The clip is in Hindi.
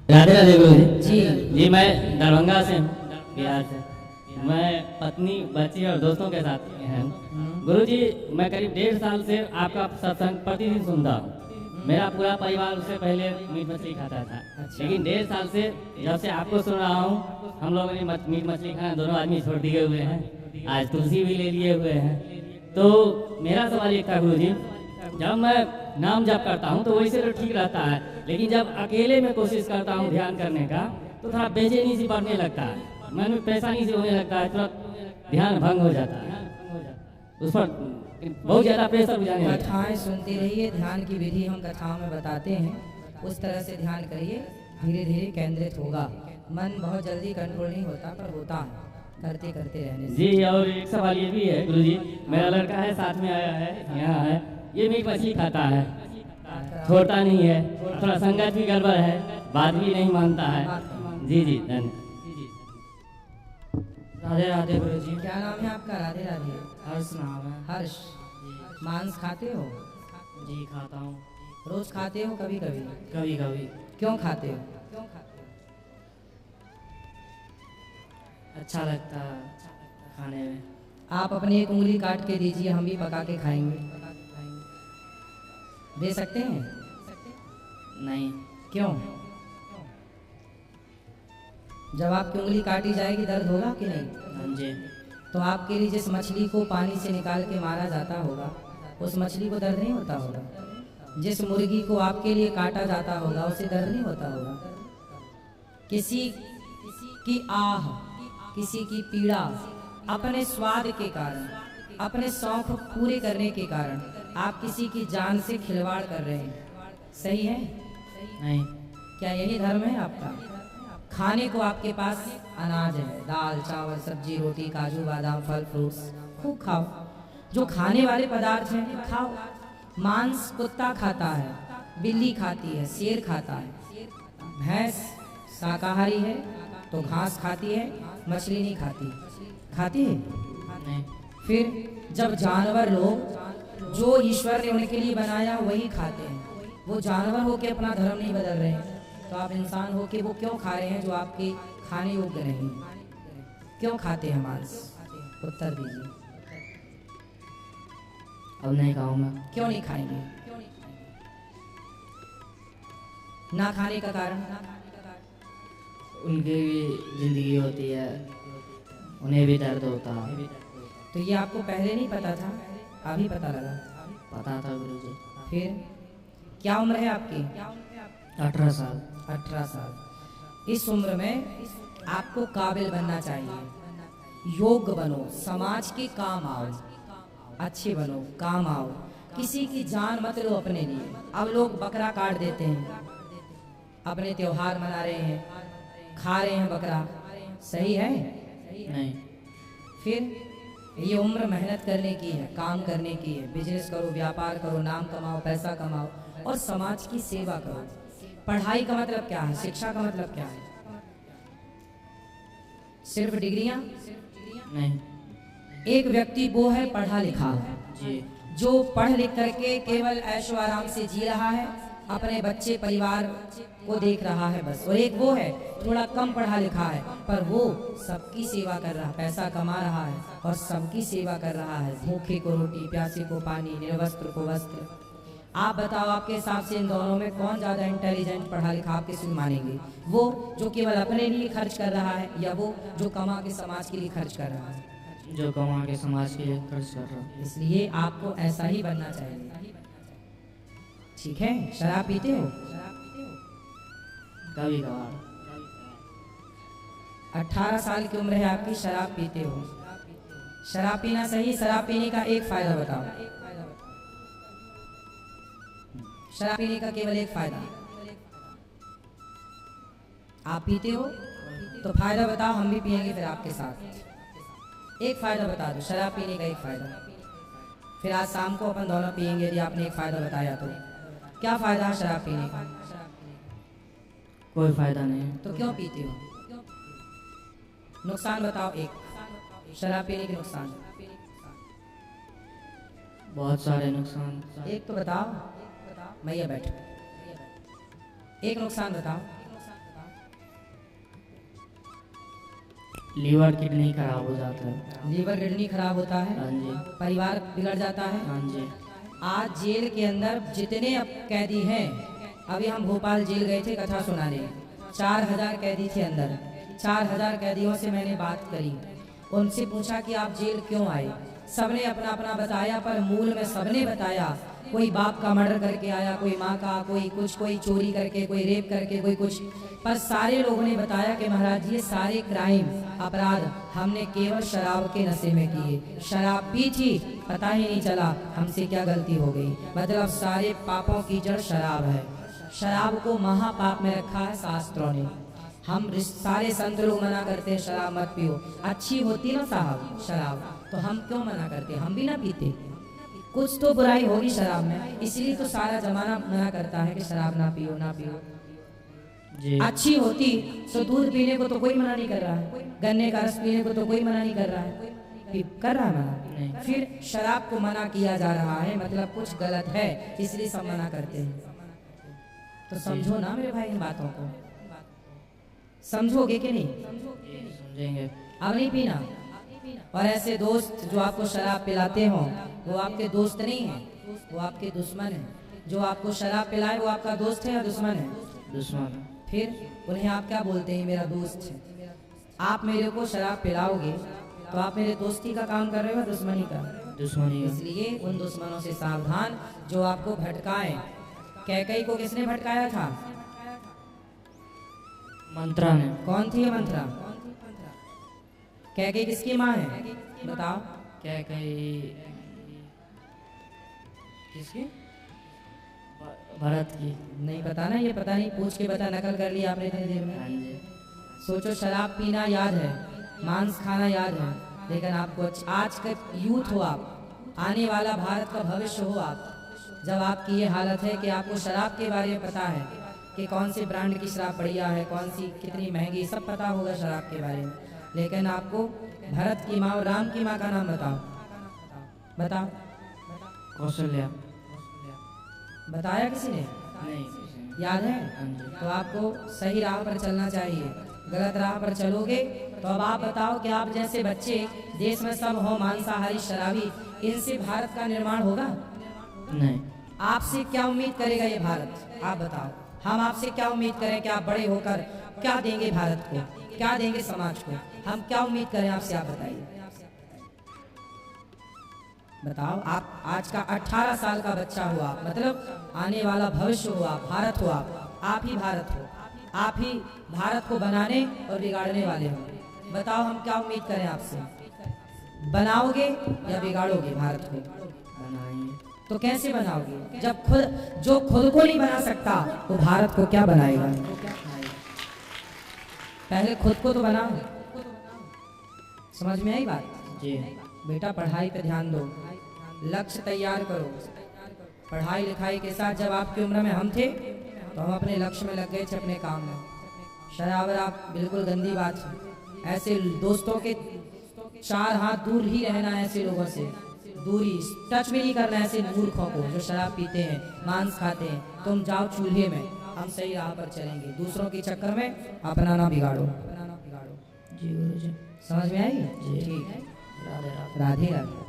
राधे राधे गुरु जी। जी जी मैं दरभंगा से हूँ, बिहार से। मैं पत्नी, बच्ची और दोस्तों के साथ हैं। गुरु जी, मैं करीब 1.5 साल से आपका सत्संग प्रतिदिन सुनता हूँ। मेरा पूरा परिवार उससे पहले मीट मछली खाता था, लेकिन 1.5 साल से जब से आपको सुन रहा हूँ, हम लोगों ने मीट मछली खाना दोनों आदमी छोड़ दिए हुए हैं। आज तुलसी भी ले लिए हुए हैं। तो मेरा सवाल एक था गुरु जी, जब मैं नाम जप करता हूँ तो वैसे तो ठीक रहता है, लेकिन जब अकेले में कोशिश करता हूँ ध्यान करने का तो थोड़ा बेचैनी सी बढ़ने लगता है, मन में परेशानी सी होने लगता है, तुरंत ध्यान भंग हो जाता है, उस पर बहुत ज़्यादा प्रेशर हो जाने लगता है। कथाएं सुनते रहिए, ध्यान की विधि हम कथाओं में बताते हैं, उस तरह से ध्यान करिए, धीरे धीरे केंद्रित होगा। मन बहुत जल्दी कंट्रोल नहीं होता, पर होता है करते करते रहने से। जी, और एक सवाल ये भी है गुरु जी, मेरा लड़का है साथ में आया है, यहाँ है, ये मीट मछली खाता है, छोड़ता नहीं है, थोड़ा संगत भी गड़बड़ है, बात भी नहीं मानता है। जी जी धन्यवाद। राधे राधे गुरु जी। क्या नाम है आपका? राधे राधे। हर्ष नाम है। हर्ष, मांस खाते हो? जी खाता हूँ, रोज खाते हो? कभी कभी? कभी कभी। क्यों खाते हो? अच्छा लगता है खाने में। आप अपनी एक उंगली काट के दीजिए, हम भी पका के खाएंगे। दे सकते हैं? नहीं। क्यों? जब आपकी उंगली काटी जाएगी दर्द होगा कि नहीं? हाँ जी। तो आपके लिए जिस मछली को पानी से निकाल के मारा जाता होगा, उस मछली को दर्द नहीं होता होगा? जिस मुर्गी को आपके लिए काटा जाता होगा, उसे दर्द नहीं होता होगा? किसी की आह, किसी की पीड़ा अपने स्वाद के कारण, अपने शौक पूरे करने के कारण आप किसी की जान से खिलवाड़ कर रहे हैं, सही है? नहीं। क्या यही धर्म है आपका? खाने को आपके पास अनाज है, दाल चावल सब्जी रोटी काजू बादाम फल फ्रूट्स, खूब खाओ। जो खाने वाले पदार्थ हैं खाओ। मांस कुत्ता खाता है, बिल्ली खाती है, शेर खाता है, भैंस शाकाहारी है तो घास खाती है, मछली नहीं खाती। खाती है? नहीं। फिर जब जानवर लोग जो ईश्वर ने उनके लिए बनाया वही खाते हैं, वो जानवर होके अपना धर्म नहीं बदल रहे हैं, तो आप इंसान होके वो क्यों खा रहे हैं जो आपके खाने योग्य नहीं? क्यों खाते हैं मांस? उत्तर दीजिए। अब नहीं खाऊंगा। क्यों नहीं खाएंगे? ना खाने का कारण? उनकी भी जिंदगी होती है, उन्हें भी दर्द होता है। तो ये आपको पहले नहीं पता था, अभी पता लगा? पता था गुरु जी। फिर क्या उम्र है आपकी? 18 साल। 18 साल। इस उम्र में आपको काबिल बनना चाहिए, योग्य बनो, समाज के काम आओ, अच्छे बनो, काम आओ, किसी की जान मत लो अपने लिए। अब लोग बकरा काट देते हैं, अपने त्योहार मना रहे हैं, खा रहे हैं बकरा, सही है? नहीं। फिर ये उम्र मेहनत करने की है, काम करने की है, बिजनेस करो, व्यापार करो, नाम कमाओ, पैसा कमाओ और समाज की सेवा करो। पढ़ाई का मतलब क्या है? शिक्षा का मतलब क्या है? सिर्फ डिग्रियां? नहीं। एक व्यक्ति वो है पढ़ा लिखा जी। जो पढ़ लिख करके केवल ऐशो आराम से जी रहा है, अपने बच्चे परिवार को देख रहा है बस। और एक वो है थोड़ा कम पढ़ा लिखा है, पर वो सबकी सेवा कर रहा है, पैसा कमा रहा है और सबकी सेवा कर रहा है, भूखे को रोटी, प्यासे को पानी, निर्वस्त्र को वस्त्र। आप बताओ, आपके हिसाब से इन दोनों में कौन ज्यादा इंटेलिजेंट पढ़ा लिखा आप किसी को मानेंगे? वो जो केवल अपने लिए खर्च कर रहा है या वो जो कमा के समाज के लिए खर्च कर रहा है? जो कमा के समाज के लिए खर्च कर रहा हूँ। इसलिए आपको ऐसा ही बनना चाहिए, ठीक है? शराब पीते हो? कभी कभार। 18 साल की उम्र है आपकी, शराब पीते हो? शराब पीना सही? शराब पीने का एक फायदा बताओ। शराब पीने का केवल एक फायदा। आप पीते हो तो फायदा बताओ, हम भी पिएंगे फिर आपके साथ। एक फायदा बता दो, शराब पीने का एक फायदा। फिर आज शाम को अपन दोनों पिएंगे यदि आपने एक फायदा बताया तो। क्या फायदा है शराब पीने का? कोई फायदा नहीं। तो क्यों पीते हो? नुकसान बताओ एक, शराब पीने के नुकसान। बहुत सारे नुकसान। एक तो बताओ, मैं ये बैठ। एक नुकसान बताओ। लीवर किडनी खराब हो जाता है। लीवर किडनी खराब होता है, हाँ जी। परिवार बिगड़ जाता है। हाँ जी। आज जेल के अंदर जितने अब कैदी हैं, अभी हम भोपाल जेल गए थे कथा सुनाने, 4000 कैदी थे अंदर। 4000 कैदियों से मैंने बात करी, उनसे पूछा कि आप जेल क्यों आए। सबने अपना अपना बताया, पर मूल में सबने बताया, कोई बाप का मर्डर करके आया, कोई माँ का, कोई कुछ, कोई चोरी करके, कोई रेप करके, कोई कुछ, पर सारे लोगों ने बताया कि महाराज ये सारे क्राइम अपराध हमने केवल शराब के नशे में किए। शराब पी थी, पता ही नहीं चला हमसे क्या गलती हो गई। मतलब सारे पापों की जड़ शराब है। शराब को महापाप में रखा है शास्त्रों ने। हम सारे संत लोग मना करते हैं शराब मत पियो, अच्छी होती ना साहब शराब, तो हम क्यों मना करते, हम भी ना पीते। कुछ तो बुराई होगी शराब में, इसलिए तो सारा जमाना मना करता है कि शराब ना पियो, ना पियो। जी। अच्छी होती तो दूध पीने को तो कोई मना नहीं कर रहा है, गन्ने का रस पीने को तो कोई मना नहीं कर रहा है, कर रहा है मना। फिर शराब को मना किया जा रहा है, मतलब कुछ गलत है, इसलिए सब मना करते हैं। तो समझो ना मेरे भाई इन बातों को, समझोगे कि नहीं? समझेंगे। अब नहीं पीना। और ऐसे दोस्त जो आपको शराब पिलाते हो वो आपके दोस्त नहीं है, वो आपके दुश्मन है। जो आपको शराब पिलाए वो आपका दोस्त है या दुश्मन है? दुश्मन। फिर उन्हें आप क्या बोलते हैं? मेरा दोस्त है। आप मेरे को शराब पिलाओगे तो आप मेरे दोस्ती का काम कर रहे हो, दुश्मनी का? दुश्मनी। इसलिए उन दुश्मनों से सावधान जो आपको भटकाएं। कैकई को किसने भटकाया था? मंत्रा ने। कौन थी ये मंत्रा? कैकई किसकी माँ है बताओ? कैकई किसकी? भरत की। नहीं पता ना? ये पता नहीं, पूछ के बता, नकल कर लिया आपने इतनी देर में। हाँ जी। सोचो शराब पीना याद है, मांस खाना याद है, लेकिन आपको आज का यूथ हो आप, आने वाला भारत का भविष्य हो आप, जब आपकी ये हालत है कि आपको शराब के बारे में पता है कि कौन सी ब्रांड की शराब बढ़िया है, कौन सी कितनी महंगी, सब पता होगा शराब के बारे में, लेकिन आपको भरत की माँ और राम की माँ का नाम बताओ, बताओ। कौशल्या। बताया किसी ने? नहीं। याद है? हाँ जी। तो आपको सही राह पर चलना चाहिए, गलत राह पर चलोगे तो अब आप बताओ कि आप जैसे बच्चे देश में सब हो मांसाहारी शराबी, इनसे भारत का निर्माण होगा? नहीं। आपसे क्या उम्मीद करेगा ये भारत? आप बताओ। हम आपसे क्या उम्मीद करें कि आप बड़े होकर क्या देंगे भारत को, क्या देंगे समाज को? हम क्या उम्मीद करें आपसे, आप बताइए। बताओ। आप आज का 18 साल का बच्चा हो आप, मतलब आने वाला भविष्य हो आप, भारत हो आप ही भारत हो, आप ही भारत को बनाने और बिगाड़ने वाले हो। बताओ हम क्या उम्मीद करें आपसे? बनाओगे या बिगाड़ोगे भारत को? बनाएंगे। तो कैसे बनाओगे जब जो खुद को नहीं बना सकता वो भारत को क्या बनाएगा? पहले खुद को तो बनाओ। समझ में आई बात? जी। बेटा पढ़ाई पे ध्यान दो, लक्ष्य तैयार करो। पढ़ाई लिखाई के साथ जब आपकी उम्र में हम थे तो हम अपने लक्ष्य में लग गए थे, अपने काम में। शराब आप बिल्कुल गंदी बात है। ऐसे दोस्तों के 4 हाथ दूर ही रहना, ऐसे लोगों से दूरी, टच भी नहीं करना ऐसे मूर्खों को जो शराब पीते हैं, मांस खाते हैं। तुम जाओ चूल्हे में, हम सही राह पर चलेंगे। दूसरों के चक्कर में अपना ना बिगाड़ो। जी गुरु जी। समझ में आई? जी। ठीक है। राधे राधे। राधे राधे।